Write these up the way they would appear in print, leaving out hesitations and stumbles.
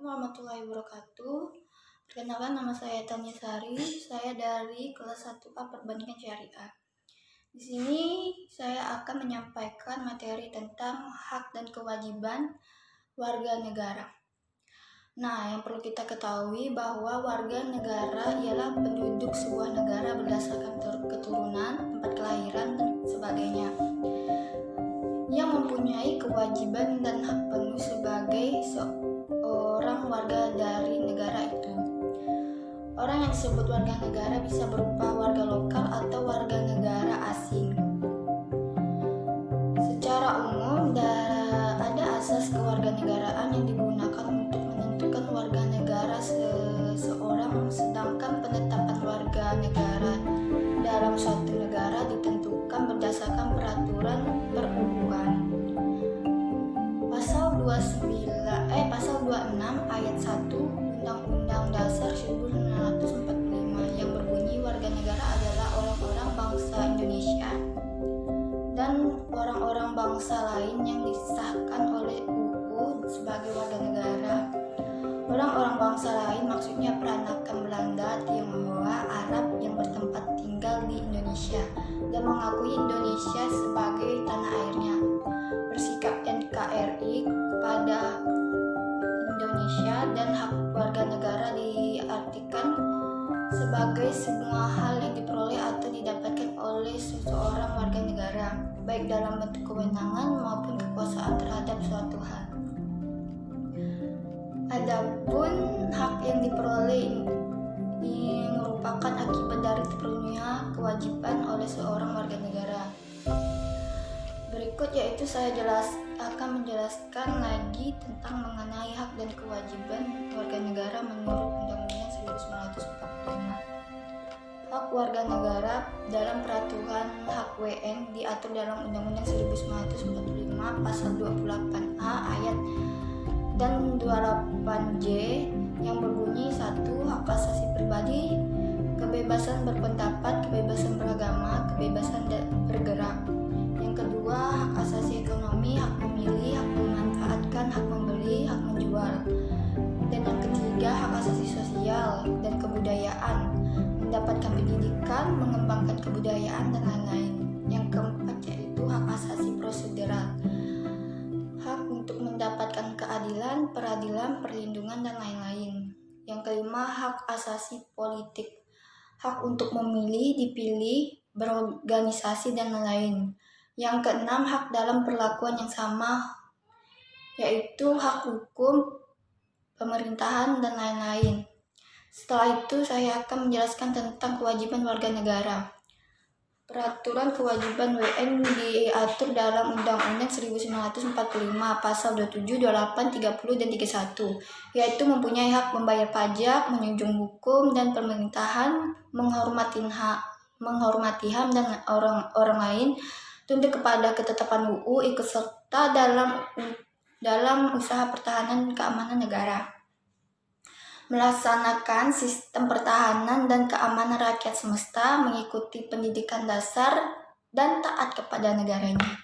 Warahmatullahi wabarakatuh. Perkenalkan, nama saya Tanya Sari. Saya dari kelas 1A Perbandingan Syariah. Di sini saya akan menyampaikan materi tentang hak dan kewajiban warga negara. Nah, yang perlu kita ketahui bahwa warga negara ialah penduduk sebuah negara berdasarkan keturunan, tempat kelahiran, dan sebagainya, yang mempunyai kewajiban dan hak penuh sebagai seorang warga dari negara itu. Orang yang disebut warga negara bisa berupa warga lokal atau warga negara asing. Secara umum, ada asas kewarganegaraan yang digunakan untuk menentukan warga negara seseorang, sedangkan penetapan warga negara dalam suatu negara ditentukan berdasarkan peraturan perbubuhan. Pasal 26 ayat 1 Undang-Undang Dasar 1945 yang berbunyi warga negara adalah orang-orang bangsa Indonesia dan orang-orang bangsa lain yang disahkan oleh UU sebagai warga negara. Orang-orang bangsa lain maksudnya peranakan Belanda, Tionghoa, Arab yang bertempat tinggal di Indonesia dan mengakui Indonesia sebagai tanah airnya. Bersikap NKRI kepada Indonesia dan hak warga negara diartikan sebagai semua hal yang diperoleh atau didapatkan oleh seseorang warga negara, baik dalam bentuk kewenangan maupun kekuasaan terhadap suatu hal. Adapun hak yang diperoleh ini merupakan akibat dari terpenuhinya kewajiban oleh seorang warga negara. Berikut yaitu saya akan menjelaskan lagi tentang mengenai hak dan kewajiban warga negara menurut Undang-Undang 1945. Hak warga negara dalam peraturan hak WN diatur dalam Undang-Undang 1945 pasal 28A ayat dan 28J yang berbunyi 1. Hak asasi pribadi, kebebasan berpendapat, kebebasan beragama, kebebasan bergerak. Yang kedua, hak asasi ekonomi, hak memilih, hak memanfaatkan, hak membeli, hak menjual. Dan yang ketiga, hak asasi sosial dan kebudayaan, mendapatkan pendidikan, mengembangkan kebudayaan, dan lain-lain. Yang keempat yaitu hak asasi prosedural, hak untuk mendapatkan keadilan, peradilan, perlindungan, dan lain-lain. Yang kelima, hak asasi politik, hak untuk memilih, dipilih, berorganisasi, dan lain-lain. Yang keenam, hak dalam perlakuan yang sama, yaitu hak hukum, pemerintahan, dan lain-lain. Setelah itu, saya akan menjelaskan tentang kewajiban warga negara. Peraturan kewajiban WN diatur dalam Undang-Undang 1945 pasal 27, 28, 30, dan 31, yaitu mempunyai hak membayar pajak, menjunjung hukum dan pemerintahan, menghormati HAM dan orang lain, tunduk kepada ketetapan UU, ikut serta dalam usaha pertahanan keamanan negara, melaksanakan sistem pertahanan dan keamanan rakyat semesta, mengikuti pendidikan dasar, dan taat kepada negaranya.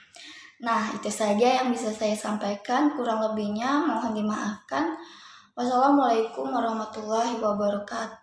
Nah, itu saja yang bisa saya sampaikan. Kurang lebihnya mohon dimaafkan. Wassalamualaikum warahmatullahi wabarakatuh.